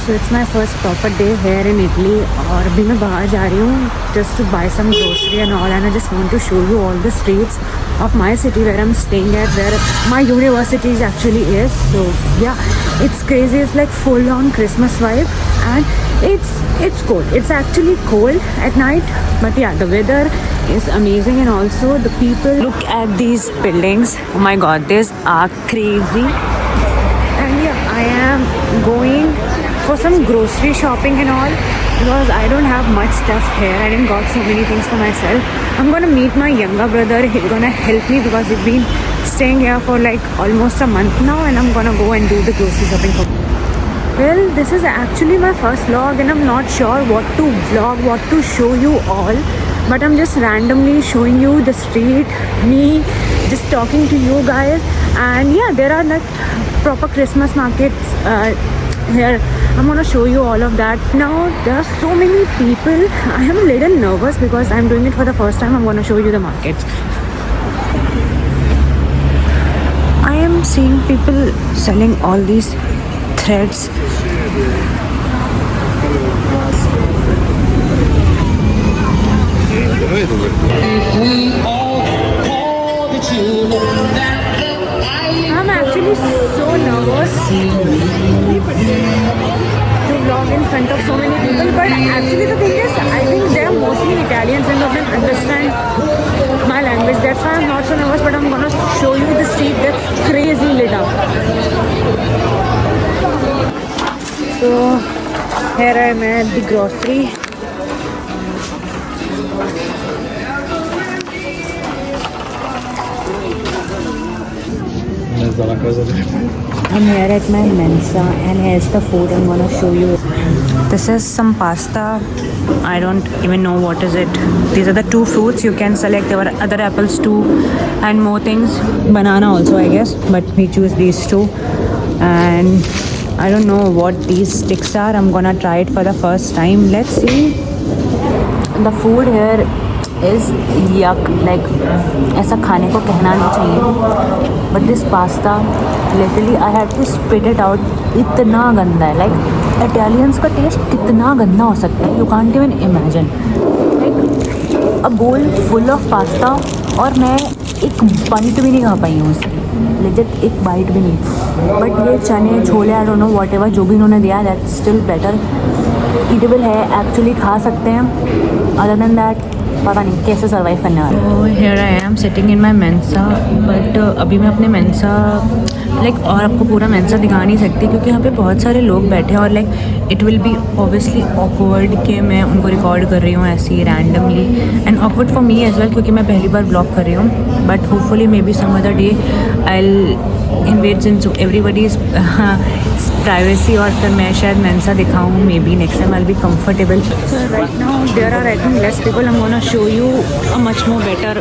So it's my first proper day here in Italy और अभी मैं बाहर जा रही हूँ just to buy some grocery and all, and I just want to show you all the streets of my city where I'm staying at, where my university is actually is. So yeah, it's crazy. It's like full on Christmas vibe, and it's cold. It's actually cold at night, but yeah, the weather is amazing, and also the people. Look at these buildings. Oh my god, these are crazy. And yeah, I am going for some grocery shopping and all because I don't have much stuff here. I didn't got so many things for myself. I'm gonna meet my younger brother. He's gonna help me because we've been staying here for like almost a month now, and I'm gonna go and do the grocery shopping for me. Well, this is actually my first vlog and I'm not sure what to vlog, what to show you all, but I'm just randomly showing you the street, me just talking to you guys. And yeah, there are like proper Christmas markets here. I'm gonna show you all of that. Now there are so many people. I am a little nervous because I'm doing it for the first time. I'm gonna show you the markets. I am seeing people selling all these threads. I'm actually so nervous to vlog in front of so many people, but actually the thing is, I think they are mostly Italians and they don't understand my language. That's why I'm not so nervous, but I'm gonna show you the street that's crazy lit up. So here I am at the grocery. I'm here at my Mensa and here's the food I'm gonna show you. This is some pasta. I don't even know what is it. These are the two fruits you can select. There were other apples too and more things. Banana also I guess, but we choose these two. And I don't know what these sticks are. I'm gonna try it for the first time. Let's see. The food here is yuck. Like ऐसा खाने को कहना नहीं चाहिए. But this pasta, literally I had to spit it out. इतना गंदा है. Like Italians का टेस्ट कितना गंदा हो सकता है. You can't even imagine. Like a bowl full of pasta और मैं एक बाइट भी नहीं खा पाई हूँ उसकी. Legit एक बाइट भी नहीं. बट ये चने chole I don't know what ever जो भी इन्होंने दिया है दैट स्टिल बेटर. ईटेबल है, एक्चुअली खा सकते हैं. अदर देन दैट पता नहीं कैसे सर्वाइव करने वाला. तो here I am sitting in my Mensa, but अभी मैं अपने मेंसा लाइक और आपको पूरा मेंसा दिखा नहीं सकती क्योंकि यहाँ पे बहुत सारे लोग बैठे हैं और like it will be obviously awkward कि मैं उनको रिकॉर्ड कर रही हूँ ऐसे ही randomly, and awkward for me as well क्योंकि मैं पहली बार ब्लॉग कर रही हूँ. But hopefully may be some other day I invades in everybody's privacy और फिर मैं शायद मेंसा दिखाऊँ. May be next time I will be comfortable. Right now there are I think less people. I am gonna show you a much more better.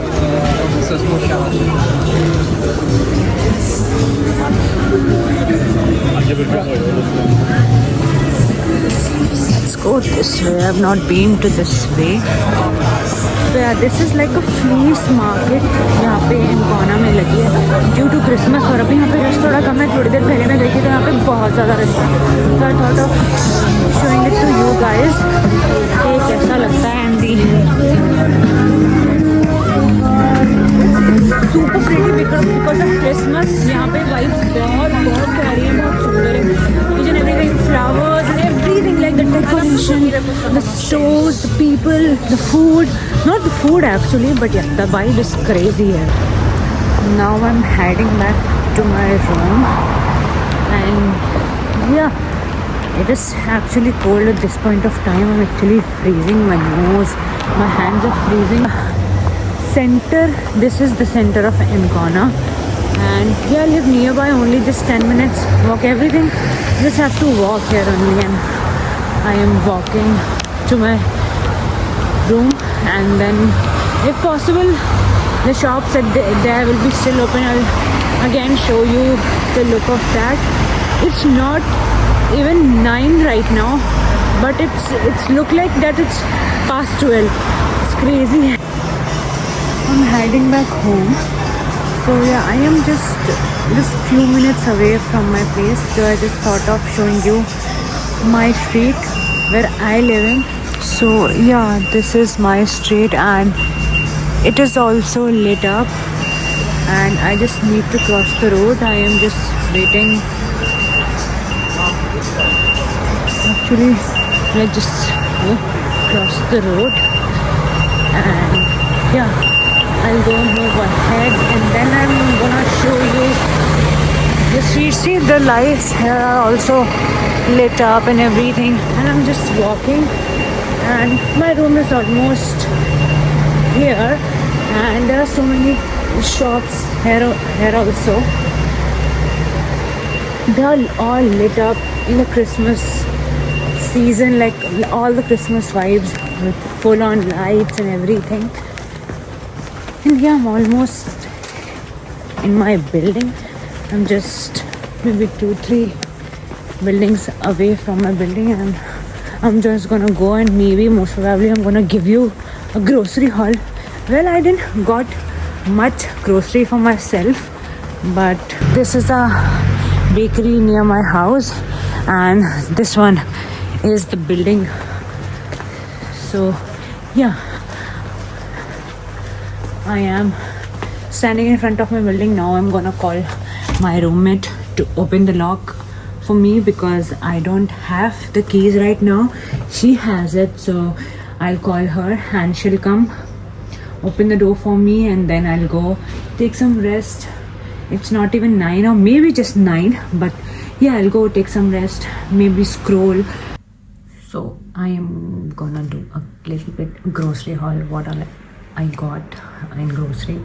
Let's go this way. I've not been to this way. So yeah, this is like a fleece market. यहाँ पे एनकोना में लगी है due to Christmas और अभी यहाँ पे rush थोड़ा कम है. थोड़ी देर पहले मैं गई थी तो यहाँ पे बहुत ज़्यादा रश था. So I thought of showing it to you guys कि कैसा लगता है. And super pretty because of Christmas. यहाँ पे vibes बहुत प्यारी है, बहुत सुंदर है. Each and everything, flowers and everything, like the decoration, the stores, the people, the food. Not the food actually, but yeah, the vibe is crazy here. Now I'm heading back to my room, and yeah, it is actually cold at this point of time. I'm actually freezing. My nose, my hands are freezing. Center, this is the center of Ancona, and here I live nearby, only just 10 minutes walk. Everything just have to walk here only, and I am walking to my room, and then if possible the shops at there will be still open. I'll again show you the look of that. It's not even 9 right now, but it's look like that it's past 12. It's crazy. I'm heading back home. So yeah, I am just few minutes away from my place. So I just thought of showing you my street where I live in. So yeah, this is my street and it is also lit up, and I just need to cross the road. I am just waiting. Actually, let's just cross the road, and yeah, I'll go move ahead and then I'm gonna show you the street. See, the lights here are also lit up and everything, and I'm just walking, and my room is almost here, and there are so many shops here also. They are all lit up in the Christmas season, like all the Christmas vibes with full on lights and everything. And yeah, I'm almost in my building. I'm just maybe 2-3 buildings away from my building, and I'm just gonna go and maybe most probably I'm gonna give you a grocery haul. Well, I didn't got much grocery for myself, but this is a bakery near my house, and this one is the building. So yeah, I am standing in front of my building now. I'm gonna call my roommate to open the lock for me because I don't have the keys right now. She has it, so I'll call her and she'll come open the door for me, and then I'll go take some rest. It's not even 9 or maybe just 9, but yeah, I'll go take some rest, maybe scroll. So I am gonna do a little bit grocery haul, what I got in grocery.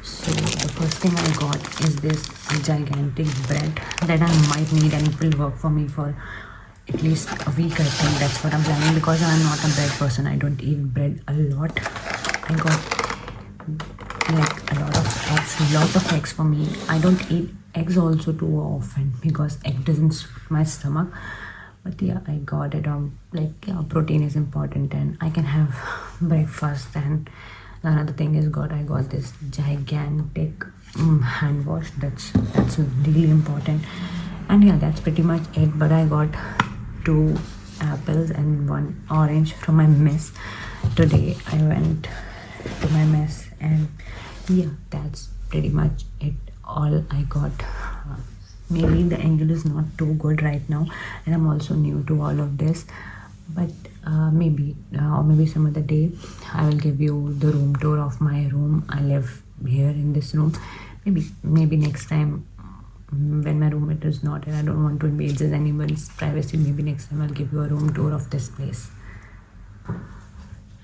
So the first thing I got is this gigantic bread that I might need, and it will work for me for at least a week. I think that's what I'm planning, because I'm not a bread person. I don't eat bread a lot. I got like a lot of eggs for me. I don't eat eggs also too often because egg doesn't suit my stomach. But yeah, I got it. Protein is important, and I can have breakfast. And another thing is I got this gigantic hand wash. That's really important. And yeah, that's pretty much it. But I got 2 apples and 1 orange from my mess today. I went to my mess, and yeah, that's pretty much it. All I got. Maybe the angle is not too good right now, and I'm also new to all of this, but maybe some other day I will give you the room tour of my room. I live here in this room. Maybe next time when my roommate is not, and I don't want to invade anyone's privacy, maybe next time I'll give you a room tour of this place.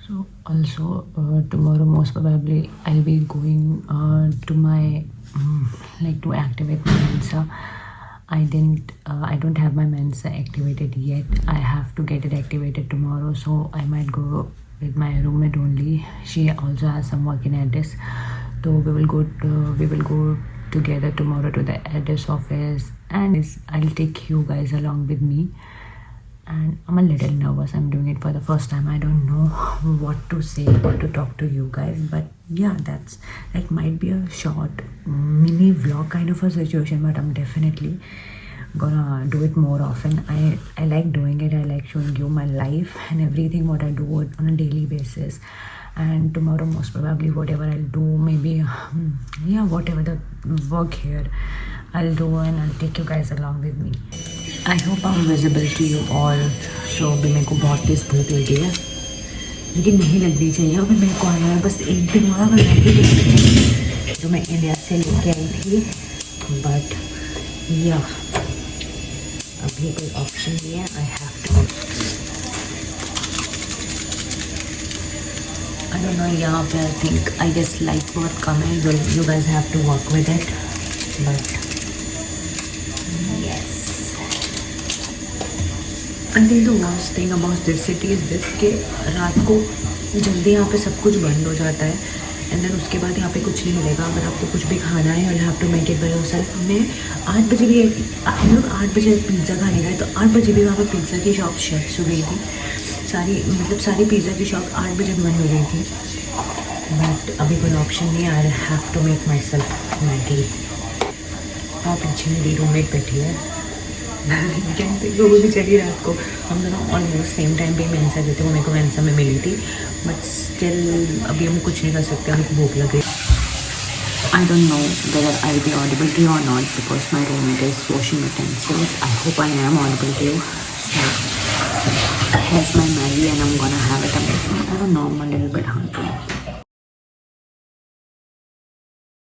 So also tomorrow most probably I'll be going to my to activate my Mensa. I don't have my Mensa activated yet. I have to get it activated tomorrow, so I might go with my roommate only. She also has some work in Addis, so we will go together tomorrow to the Addis office, and I'll take you guys along with me. And I'm a little nervous. I'm doing it for the first time. I don't know what to say, what to talk to you guys, but yeah, that might be a short mini vlog kind of a situation, but I'm definitely gonna do it more often. I like doing it. I like showing you my life and everything, what I do on a daily basis. And tomorrow most probably whatever I'll do, maybe whatever the work here I'll do, and I'll take you guys along with me. I hope I'm visible to you all. So अभी मेरे को बहुत तेज भूख लगी है, लेकिन नहीं लगनी चाहिए। अभी मेरे को आया है बस एक दिन और मैं मैगी देखी जो मैं इंडिया से लेके आई थी, बट या अभी कोई ऑप्शन नहीं है. I have to. I don't know, यहाँ पे I think I guess light बहुत कम है. You guys have to work with it, but yes. I think the worst thing about this city is this कि रात को जल्दी यहाँ पे सब कुछ बंद हो जाता है, एंड देन उसके बाद यहाँ पे कुछ नहीं मिलेगा. अगर आपको कुछ भी खाना है, you have to make it by yourself. मैं 8 बजे भी, हम लोग 8 बजे पिज़्ज़ा खाने गए, तो 8 बजे भी वहाँ पे पिज़्ज़ा की शॉप शट हो गई थी. सारी पिज़्ज़ा की शॉप 8 बजे बंद हो गई थी. बट अभी कोई ऑप्शन नहीं है. I have to make myself Maggi. और पीछे मेरी रूममेट बैठी है, कैसे लोगों भी चली रात को हम दोनों ऑलमोस्ट सेम टाइम पे मेंसा देते वो मेरे को मेंसा में मिली थी बट स्टिल अभी हम कुछ नहीं कर सकते हमको भूख लग गई I don't know whether I'll be audible to you or not because my roommate is washing utensils. I hope I am audible to you. So here's my Maggie and I'm gonna have it. I don't know, I'm a little bit hungry.